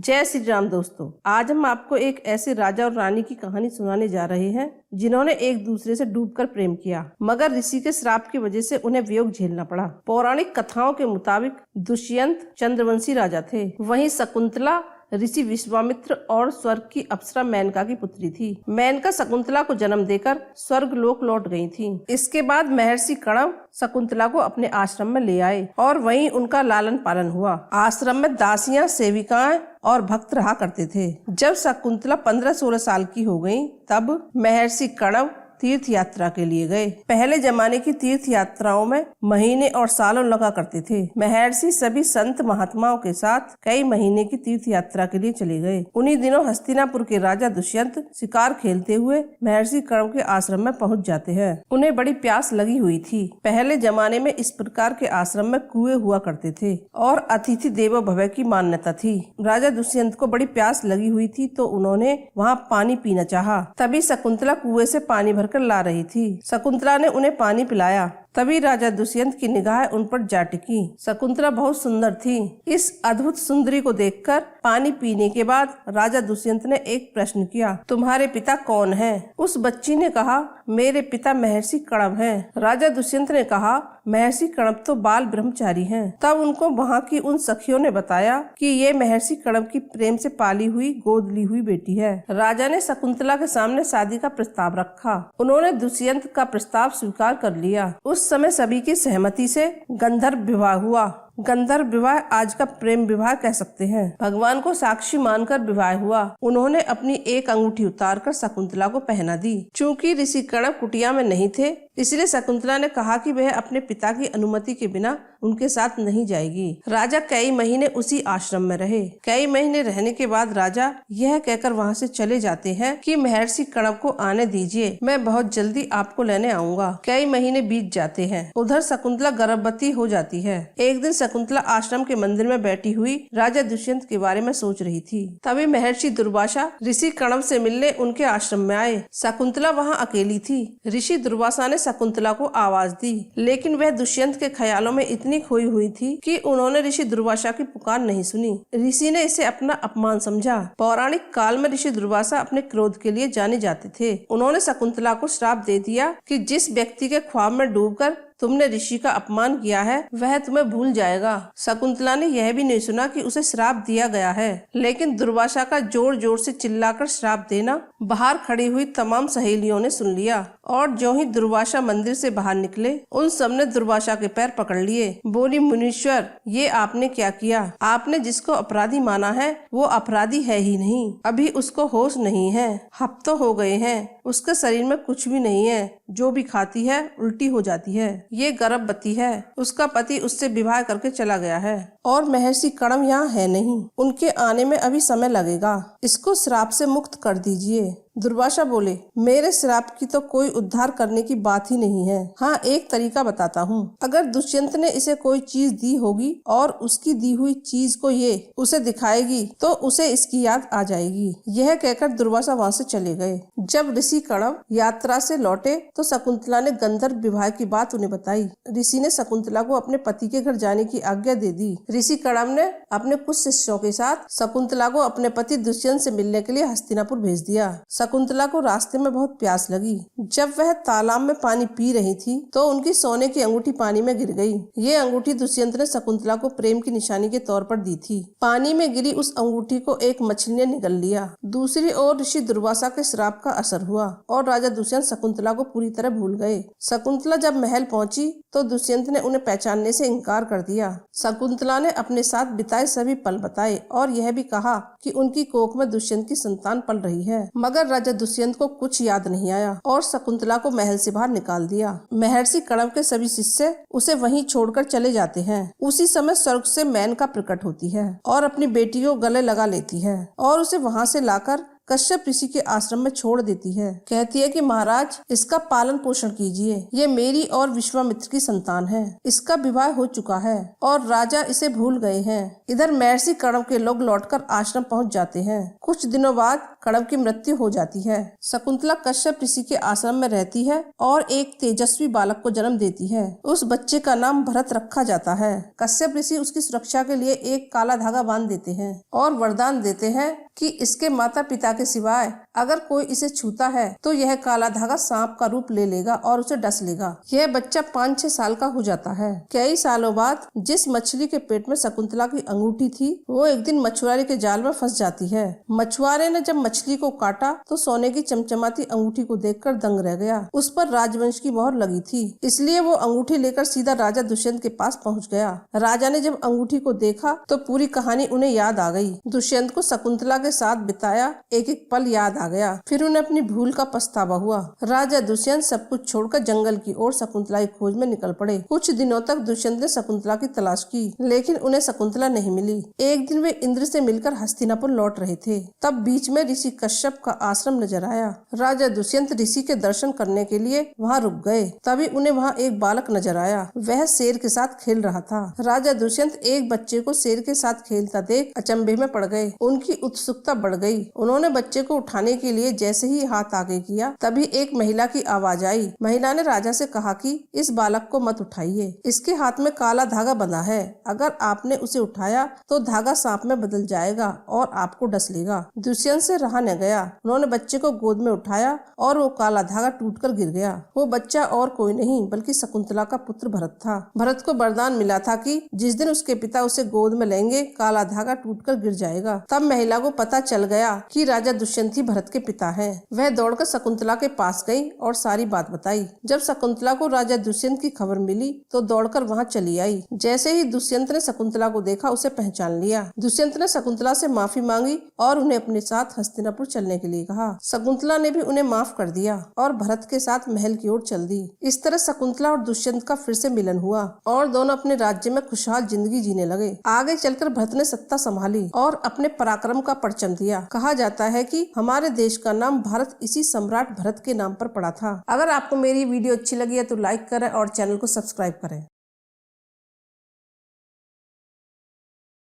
जय श्री राम दोस्तों, आज हम आपको एक ऐसे राजा और रानी की कहानी सुनाने जा रहे हैं जिन्होंने एक दूसरे से डूबकर प्रेम किया, मगर ऋषि के श्राप की वजह से उन्हें वियोग झेलना पड़ा। पौराणिक कथाओं के मुताबिक दुष्यंत चंद्रवंशी राजा थे। वहीं शकुंतला ऋषि विश्वामित्र और स्वर्ग की अप्सरा मेनका की पुत्री थी। मेनका शकुंतला को जन्म देकर स्वर्ग लोक लौट गई थी। इसके बाद महर्षि कणव शकुंतला को अपने आश्रम में ले आए और वहीं उनका लालन पालन हुआ। आश्रम में दासियां, सेविकाएं और भक्त रहा करते थे। जब शकुंतला 15-16 साल की हो गई, तब महर्षि कणव तीर्थ यात्रा के लिए गए। पहले जमाने की तीर्थ यात्राओं में महीने और सालों लगा करते थे। महर्षि सभी संत महात्माओं के साथ कई महीने की तीर्थ यात्रा के लिए चले गए। उन्हीं दिनों हस्तिनापुर के राजा दुष्यंत शिकार खेलते हुए महर्षि कणव के आश्रम में पहुंच जाते हैं। उन्हें बड़ी प्यास लगी हुई थी। पहले जमाने में इस प्रकार के आश्रम में कुएं हुआ करते थे और अतिथि देवो भव की मान्यता थी। राजा दुष्यंत को बड़ी प्यास लगी हुई थी तो उन्होंने वहाँ पानी पीना चाहा। तभी शकुंतला कुएं से पानी भरकर ला रही थी। शकुंतला ने उन्हें पानी पिलाया। तभी राजा दुष्यंत की निगाह उन पर जा टिकी। शकुंतला बहुत सुंदर थी। इस अद्भुत सुंदरी को देखकर पानी पीने के बाद राजा दुष्यंत ने एक प्रश्न किया, तुम्हारे पिता कौन हैं? उस बच्ची ने कहा, मेरे पिता महर्षि कणव हैं। राजा दुष्यंत ने कहा, महर्षि कणव तो बाल ब्रह्मचारी हैं। तब उनको वहाँ की उन सखियों ने बताया कि ये महर्षि कणव की प्रेम से पाली हुई गोद ली हुई बेटी है। राजा ने शकुंतला के सामने शादी का प्रस्ताव रखा। उन्होंने दुष्यंत का प्रस्ताव स्वीकार कर लिया। उस समय सभी की सहमति से गंधर्व विवाह हुआ। गंधर्व विवाह आज का प्रेम विवाह कह सकते हैं। भगवान को साक्षी मानकर विवाह हुआ। उन्होंने अपनी एक अंगूठी उतारकर शकुंतला को पहना दी। चूंकि ऋषि कणव कुटिया में नहीं थे, इसलिए शकुंतला ने कहा कि वह अपने पिता की अनुमति के बिना उनके साथ नहीं जाएगी। राजा कई महीने उसी आश्रम में रहे। कई महीने रहने के बाद राजा यह कहकर वहाँ से चले जाते हैं कि महर्षि कणव को आने दीजिए, मैं बहुत जल्दी आपको लेने आऊंगा। कई महीने बीत जाते हैं। उधर शकुंतला गर्भवती हो जाती है। एक दिन शकुंतला आश्रम के मंदिर में बैठी हुई राजा दुष्यंत के बारे में सोच रही थी। तभी महर्षि दुर्वासा ऋषि कणव से मिलने उनके आश्रम में आए। शकुंतला वहाँ अकेली थी। ऋषि दुर्वासा ने शकुंतला को आवाज दी, लेकिन वह दुष्यंत के ख्यालों में इतनी खोई हुई थी कि उन्होंने ऋषि दुर्वासा की पुकार नहीं सुनी। ऋषि ने इसे अपना अपमान समझा। पौराणिक काल में ऋषि दुर्वासा अपने क्रोध के लिए जाने जाते थे। उन्होंने शकुंतला को श्राप दे दिया कि जिस व्यक्ति के ख्वाब में डूबकर तुमने ऋषि का अपमान किया है, वह तुम्हें भूल जाएगा। शकुंतला ने यह भी नहीं सुना कि उसे श्राप दिया गया है, लेकिन दुर्वासा का जोर जोर से चिल्लाकर श्राप देना बाहर खड़ी हुई तमाम सहेलियों ने सुन लिया। और जो ही दुर्वासा मंदिर से बाहर निकले, उन सबने दुर्वासा के पैर पकड़ लिए। बोली, मुनीश्वर, ये आपने क्या किया? आपने जिसको अपराधी माना है वो अपराधी है ही नहीं। अभी उसको होश नहीं है। हफ्तों हो गए हैं, उसके शरीर में कुछ भी नहीं है। जो भी खाती है उल्टी हो जाती है। ये गर्भवती है। उसका पति उससे विवाह करके चला गया है और महर्षि कणव यहाँ है नहीं। उनके आने में अभी समय लगेगा। इसको श्राप से मुक्त कर दीजिए। दुर्वासा बोले, मेरे श्राप की तो कोई उद्धार करने की बात ही नहीं है। हाँ, एक तरीका बताता हूँ। अगर दुष्यंत ने इसे कोई चीज दी होगी और उसकी दी हुई चीज को ये उसे दिखाएगी तो उसे इसकी याद आ जाएगी। यह कहकर दुर्वासा वहाँ से चले गए। जब ऋषि कणव यात्रा से लौटे तो शकुंतला ने गंधर्व विवाह की बात उन्हें बताई। ऋषि ने शकुंतला को अपने पति के घर जाने की आज्ञा दे दी। ऋषि कणव ने अपने कुछ शिष्यों के साथ शकुंतला को अपने पति दुष्यंत से मिलने के लिए हस्तिनापुर भेज दिया। शकुंतला को रास्ते में बहुत प्यास लगी। जब वह तालाब में पानी पी रही थी तो उनकी सोने की अंगूठी पानी में गिर गई। ये अंगूठी दुष्यंत ने शकुंतला को प्रेम की निशानी के तौर पर दी थी। पानी में गिरी उस अंगूठी को एक मछली ने निगल लिया। दूसरी ओर ऋषि दुर्वासा के श्राप का असर हुआ और राजा दुष्यंत शकुंतला को पूरी तरह भूल गए। शकुंतला जब महल पहुंची तो दुष्यंत ने उन्हें पहचानने से इनकार कर दिया। शकुंतला ने अपने साथ बिताए सभी पल बताए और यह भी कहा कि उनकी कोख में दुष्यंत की संतान पल रही है। मगर राजा दुष्यंत को कुछ याद नहीं आया और शकुंतला को महल से बाहर निकाल दिया। महर्षि कणव के सभी शिष्य उसे वहीं छोड़कर चले जाते हैं। उसी समय स्वर्ग से मेनका प्रकट होती है और अपनी बेटी को गले लगा लेती है और उसे वहाँ से लाकर कश्यप ऋषि के आश्रम में छोड़ देती है। कहती है कि महाराज, इसका पालन पोषण कीजिए। ये मेरी और विश्वामित्र की संतान है। इसका विवाह हो चुका है और राजा इसे भूल गए हैं। इधर महर्षि कणव के लोग लौटकर आश्रम पहुंच जाते हैं। कुछ दिनों बाद कण्व की मृत्यु हो जाती है। शकुंतला कश्यप ऋषि के आश्रम में रहती है और एक तेजस्वी बालक को जन्म देती है। उस बच्चे का नाम भरत रखा जाता है। कश्यप ऋषि उसकी सुरक्षा के लिए एक काला धागा बांध देते हैं और वरदान देते हैं कि इसके माता पिता के सिवाय अगर कोई इसे छूता है तो यह काला धागा सांप का रूप ले लेगा और उसे डस लेगा। यह बच्चा 5-6 साल का हो जाता है। कई सालों बाद जिस मछली के पेट में शकुंतला की अंगूठी थी वो एक दिन मछुआरे के जाल में फंस जाती है। मछुआरे ने जब मछली को काटा तो सोने की चमचमाती अंगूठी को देखकर दंग रह गया। उस पर राजवंश की मोहर लगी थी, इसलिए वो अंगूठी लेकर सीधा राजा दुष्यंत के पास पहुँच गया। राजा ने जब अंगूठी को देखा तो पूरी कहानी उन्हें याद आ गई। दुष्यंत को शकुंतला के साथ बिताया एक एक पल याद आ गया। फिर उन्हें अपनी भूल का पछतावा हुआ। राजा दुष्यंत सब कुछ छोड़कर जंगल की ओर शकुंतला की खोज में निकल पड़े। कुछ दिनों तक दुष्यंत ने शकुंतला की तलाश की, लेकिन उन्हें शकुंतला नहीं मिली। एक दिन वे इंद्र से मिलकर हस्तिनापुर लौट रहे थे, तब बीच में ऋषि कश्यप का आश्रम नजर आया। राजा दुष्यंत ऋषि के दर्शन करने के लिए वहाँ रुक गए। तभी उन्हें वहाँ एक बालक नजर आया। वह शेर के साथ खेल रहा था। राजा दुष्यंत एक बच्चे को शेर के साथ खेलता देख अचंभे में पड़ गए। उनकी उत्सुकता बढ़ गई। उन्होंने बच्चे को उठाने के लिए जैसे ही हाथ आगे किया तभी एक महिला की आवाज आई। महिला ने राजा से कहा कि इस बालक को मत उठाइए, इसके हाथ में काला धागा बंधा है। अगर आपने उसे उठाया तो धागा सांप में बदल जाएगा और आपको डस लेगा। दुष्यंत से रहा न गया। उन्होंने बच्चे को गोद में उठाया और वो काला धागा टूटकर गिर गया। वो बच्चा और कोई नहीं बल्कि शकुंतला का पुत्र भरत था। भरत को वरदान मिला था कि जिस दिन उसके पिता उसे गोद में लेंगे काला धागा टूटकर गिर जाएगा। तब महिला को पता चल गया कि राजा दुष्यंत ही भरत के पिता हैं। वह दौड़कर शकुंतला के पास गई और सारी बात बताई। जब शकुंतला को राजा दुष्यंत की खबर मिली तो दौड़कर वहां चली आई। जैसे ही दुष्यंत ने शकुंतला को देखा उसे पहचान लिया। दुष्यंत ने शकुंतला से माफी मांगी और उन्हें अपने साथ हस्तिनापुर चलने के लिए कहा। शकुंतला ने भी उन्हें माफ कर दिया और भरत के साथ महल की ओर चल दी। इस तरह शकुंतला और दुष्यंत का फिर से मिलन हुआ और दोनों अपने राज्य में खुशहाल जिंदगी जीने लगे। आगे चलकर भरत ने सत्ता संभाली और अपने पराक्रम का परचम दिया। कहा जाता है कि हमारे देश का नाम भारत इसी सम्राट भरत के नाम पर पड़ा था। अगर आपको मेरी वीडियो अच्छी लगी है तो लाइक करें और चैनल को सब्सक्राइब करें।